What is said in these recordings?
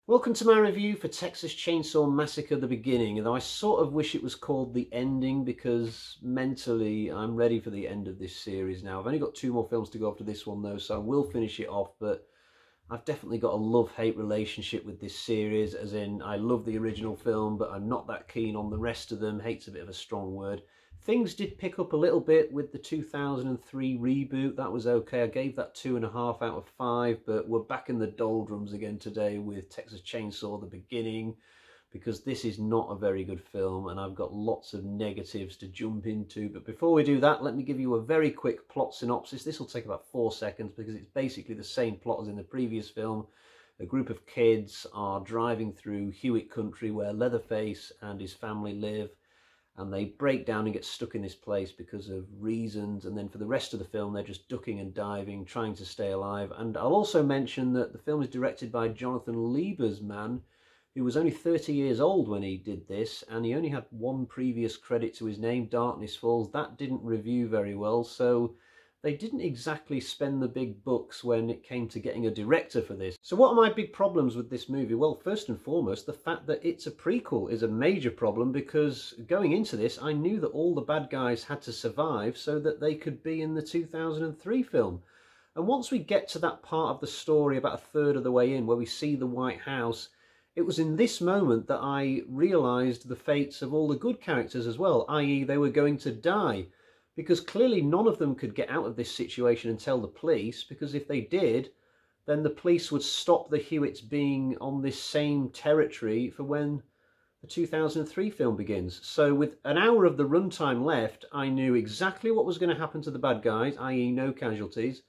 Welcome to my review for Texas Chainsaw Massacre The Beginning, though I sort of wish it was called The Ending because mentally I'm ready for the end of this series now. I've only got two more films to go after this one though, so I will finish it off, but I've definitely got a love-hate relationship with this series, as in I love the original film, but I'm not that keen on the rest of them. Hate's a bit of a strong word. Things did pick up a little bit with the 2003 reboot. That was okay. I gave that 2.5 out of 5, but we're back in the doldrums again today with Texas Chainsaw The Beginning, because this is not a very good film and I've got lots of negatives to jump into. But before we do that, let me give you a very quick plot synopsis. This will take about 4 seconds because it's basically the same plot as in the previous film. A group of kids are driving through Hewitt country where Leatherface and his family live, and they break down and get stuck in this place because of reasons, and then for the rest of the film they're just ducking and diving, trying to stay alive. And I'll also mention that the film is directed by Jonathan Liebesman, who was only 30 years old when he did this, and he only had one previous credit to his name, Darkness Falls. That didn't review very well, so they didn't exactly spend the big bucks when it came to getting a director for this. So what are my big problems with this movie? Well, first and foremost, the fact that it's a prequel is a major problem, because going into this, I knew that all the bad guys had to survive so that they could be in the 2003 film. And once we get to that part of the story about a third of the way in, where we see the White House, it was in this moment that I realised the fates of all the good characters as well, i.e. they were going to die. Because clearly none of them could get out of this situation and tell the police, because if they did, then the police would stop the Hewitts being on this same territory for when the 2003 film begins. So with an hour of the runtime left, I knew exactly what was going to happen to the bad guys, i.e. no casualties,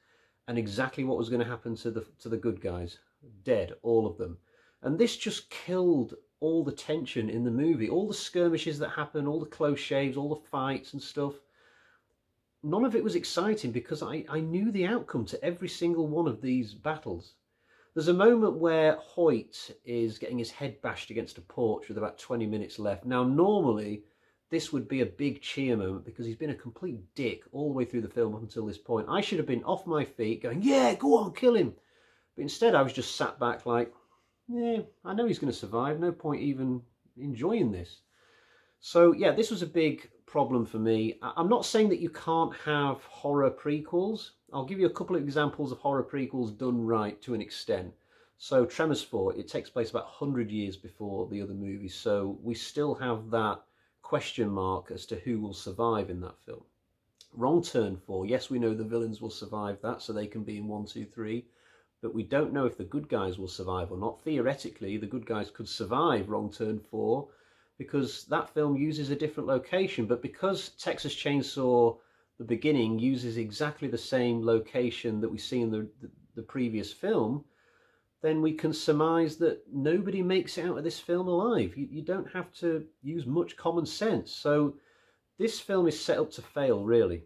and exactly what was going to happen to the good guys. Dead, all of them. And this just killed all the tension in the movie. All the skirmishes that happen, all the close shaves, all the fights and stuff. None of it was exciting because I knew the outcome to every single one of these battles. There's a moment where Hoyt is getting his head bashed against a porch with about 20 minutes left. Now, normally, this would be a big cheer moment because he's been a complete dick all the way through the film up until this point. I should have been off my feet going, yeah, go on, kill him. But instead, I was just sat back like, yeah, I know he's going to survive. No point even enjoying this. So, yeah, this was a big problem for me. I'm not saying that you can't have horror prequels. I'll give you a couple of examples of horror prequels done right to an extent. So Tremors 4, it takes place about 100 years before the other movies, so we still have that question mark as to who will survive in that film. Wrong Turn 4, yes, we know the villains will survive that, so they can be in 1, 2, 3, but we don't know if the good guys will survive or not. Theoretically, the good guys could survive Wrong Turn 4, because that film uses a different location. But because Texas Chainsaw The Beginning uses exactly the same location that we see in the previous film, then we can surmise that nobody makes it out of this film alive. You don't have to use much common sense. So this film is set up to fail, really.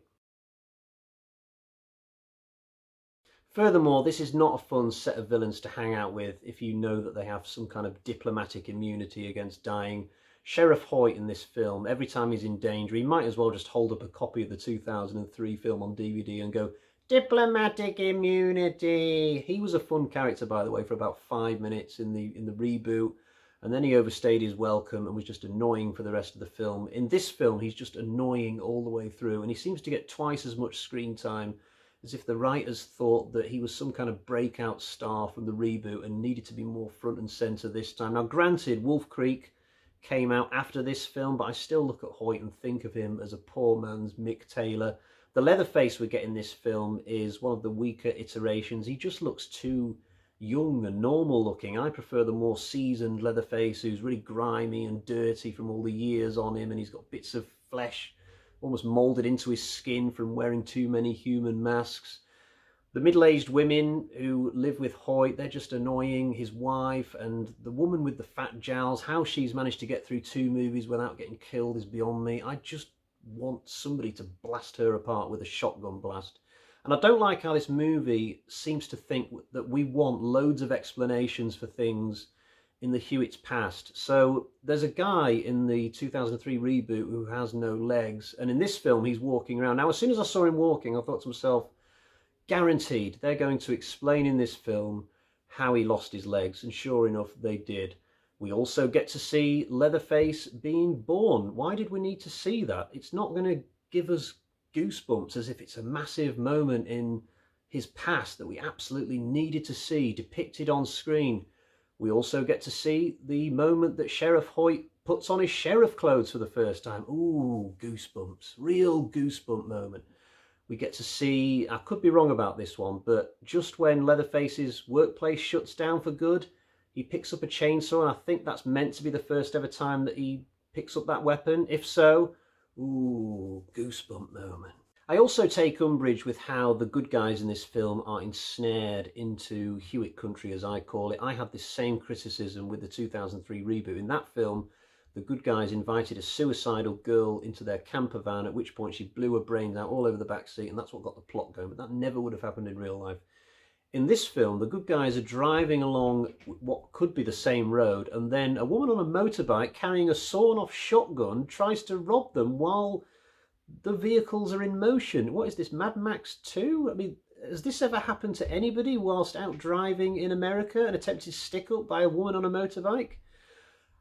Furthermore, this is not a fun set of villains to hang out with if you know that they have some kind of diplomatic immunity against dying. Sheriff Hoyt in this film, every time he's in danger, he might as well just hold up a copy of the 2003 film on DVD and go, diplomatic immunity. He was a fun character, by the way, for about 5 minutes in the reboot, and then he overstayed his welcome and was just annoying for the rest of the film. In this film, he's just annoying all the way through, and he seems to get twice as much screen time, as if the writers thought that he was some kind of breakout star from the reboot and needed to be more front and centre this time. Now, granted, Wolf Creek came out after this film, but I still look at Hoyt and think of him as a poor man's Mick Taylor. The Leatherface we get in this film is one of the weaker iterations. He just looks too young and normal looking. I prefer the more seasoned Leatherface, who's really grimy and dirty from all the years on him, and he's got bits of flesh almost moulded into his skin from wearing too many human masks. The middle-aged women who live with Hoyt, they're just annoying. His wife and the woman with the fat jowls, how she's managed to get through 2 movies without getting killed is beyond me. I just want somebody to blast her apart with a shotgun blast. And I don't like how this movie seems to think that we want loads of explanations for things in the Hewitt's past. So there's a guy in the 2003 reboot who has no legs, and in this film he's walking around. Now, as soon as I saw him walking, I thought to myself, guaranteed they're going to explain in this film how he lost his legs, and sure enough, they did. We also get to see Leatherface being born. Why did we need to see that? It's not going to give us goosebumps as if it's a massive moment in his past that we absolutely needed to see depicted on screen. We also get to see the moment that Sheriff Hoyt puts on his sheriff clothes for the first time. Ooh, goosebumps. Real goosebump moment. We get to see, I could be wrong about this one, but just when Leatherface's workplace shuts down for good, he picks up a chainsaw, and I think that's meant to be the first ever time that he picks up that weapon. If so, ooh, goosebump moment. I also take umbrage with how the good guys in this film are ensnared into Hewitt country, as I call it. I had this same criticism with the 2003 reboot. In that film, the good guys invited a suicidal girl into their camper van, at which point she blew her brains out all over the back seat, and that's what got the plot going, but that never would have happened in real life. In this film, the good guys are driving along what could be the same road, and then a woman on a motorbike carrying a sawn-off shotgun tries to rob them while the vehicles are in motion. What is this, Mad Max 2? I mean, has this ever happened to anybody whilst out driving in America and attempted stick-up by a woman on a motorbike?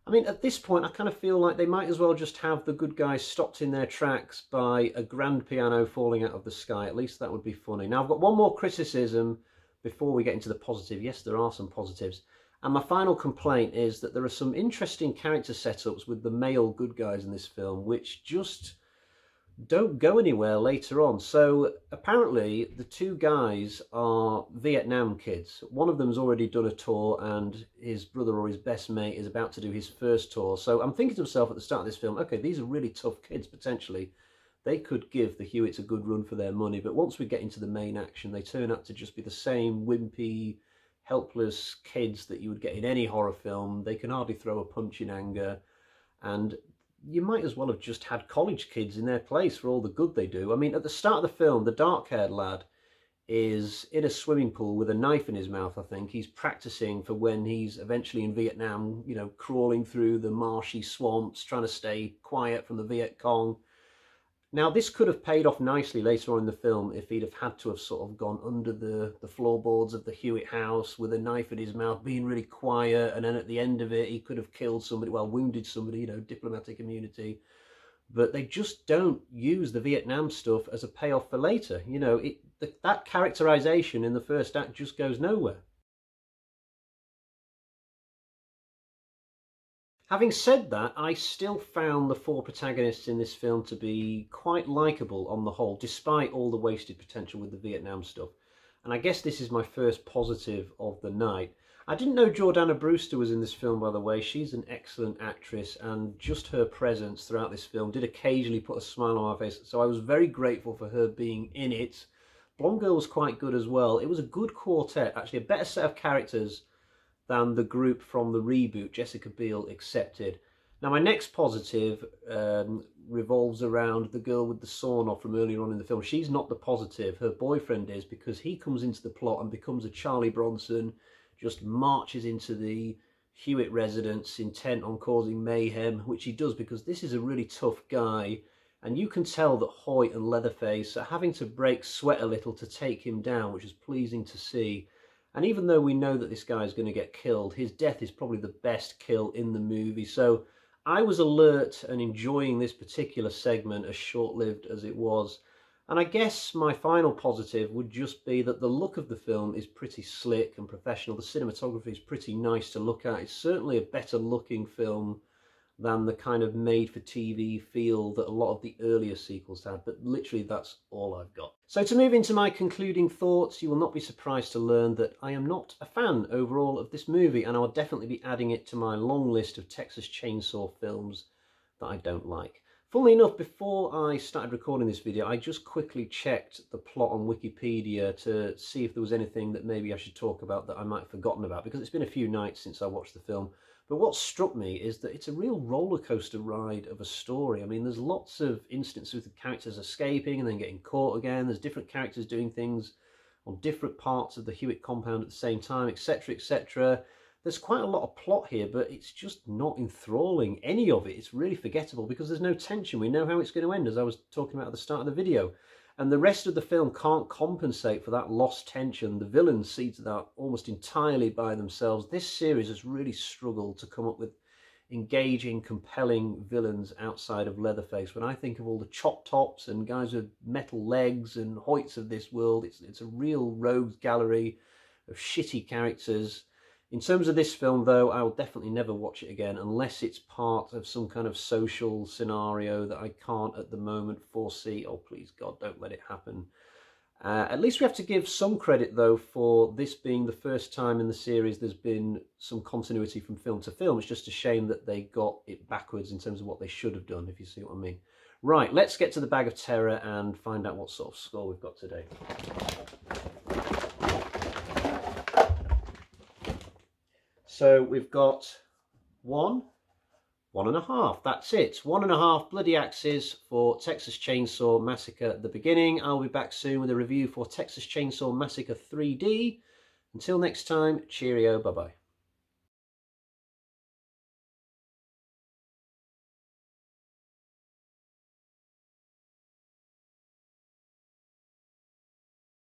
I mean, at this point, I kind of feel like they might as well just have the good guys stopped in their tracks by a grand piano falling out of the sky. At least that would be funny. Now, I've got one more criticism before we get into the positive. Yes, there are some positives. And my final complaint is that there are some interesting character setups with the male good guys in this film, which just don't go anywhere later on. So apparently the two guys are Vietnam kids. One of them's already done a tour, and his brother or his best mate is about to do his first tour. So I'm thinking to myself at the start of this film, okay, these are really tough kids potentially. They could give the Hewitts a good run for their money, but once we get into the main action, they turn out to just be the same wimpy, helpless kids that you would get in any horror film. They can hardly throw a punch in anger, and you might as well have just had college kids in their place for all the good they do. I mean, at the start of the film, the dark-haired lad is in a swimming pool with a knife in his mouth, I think. He's practicing for when he's eventually in Vietnam, you know, crawling through the marshy swamps, trying to stay quiet from the Viet Cong. Now, this could have paid off nicely later on in the film if he'd have had to have sort of gone under the floorboards of the Hewitt house with a knife in his mouth, being really quiet, and then at the end of it, he could have killed somebody, well, wounded somebody, you know, diplomatic immunity. But they just don't use the Vietnam stuff as a payoff for later. You know, that characterization in the first act just goes nowhere. Having said that, I still found the four protagonists in this film to be quite likeable on the whole, despite all the wasted potential with the Vietnam stuff. And I guess this is my first positive of the night. I didn't know Jordana Brewster was in this film, by the way. She's an excellent actress, and just her presence throughout this film did occasionally put a smile on my face, so I was very grateful for her being in it. Blonde Girl was quite good as well. It was a good quartet, actually a better set of characters than the group from the reboot, Jessica Biel accepted. Now, my next positive revolves around the girl with the sawn-off from earlier on in the film. She's not the positive. Her boyfriend is, because he comes into the plot and becomes a Charlie Bronson, just marches into the Hewitt residence intent on causing mayhem, which he does because this is a really tough guy. And you can tell that Hoyt and Leatherface are having to break sweat a little to take him down, which is pleasing to see. And even though we know that this guy is going to get killed, his death is probably the best kill in the movie. So I was alert and enjoying this particular segment, as short-lived as it was. And I guess my final positive would just be that the look of the film is pretty slick and professional. The cinematography is pretty nice to look at. It's certainly a better looking film than the kind of made-for-TV feel that a lot of the earlier sequels had, but literally that's all I've got. So to move into my concluding thoughts, you will not be surprised to learn that I am not a fan overall of this movie, and I will definitely be adding it to my long list of Texas Chainsaw films that I don't like. Funnily enough, before I started recording this video, I just quickly checked the plot on Wikipedia to see if there was anything that maybe I should talk about that I might have forgotten about, because it's been a few nights since I watched the film. But what struck me is that it's a real roller coaster ride of a story. I mean, there's lots of instances with the characters escaping and then getting caught again. There's different characters doing things on different parts of the Hewitt compound at the same time, etc., etc. There's quite a lot of plot here, but it's just not enthralling, any of it. It's really forgettable because there's no tension. We know how it's going to end, as I was talking about at the start of the video. And the rest of the film can't compensate for that lost tension. The villains see to that almost entirely by themselves. This series has really struggled to come up with engaging, compelling villains outside of Leatherface. When I think of all the chop tops and guys with metal legs and Hoyts of this world, it's a real rogues gallery of shitty characters. In terms of this film, though, I will definitely never watch it again unless it's part of some kind of social scenario that I can't at the moment foresee. Oh, please, God, don't let it happen. At least we have to give some credit, though, for this being the first time in the series there's been some continuity from film to film. It's just a shame that they got it backwards in terms of what they should have done, if you see what I mean. Right, let's get to the Bag of Terror and find out what sort of score we've got today. So we've got 1.5. That's it. 1.5 bloody axes for Texas Chainsaw Massacre at the beginning. I'll be back soon with a review for Texas Chainsaw Massacre 3D. Until next time, cheerio, bye-bye.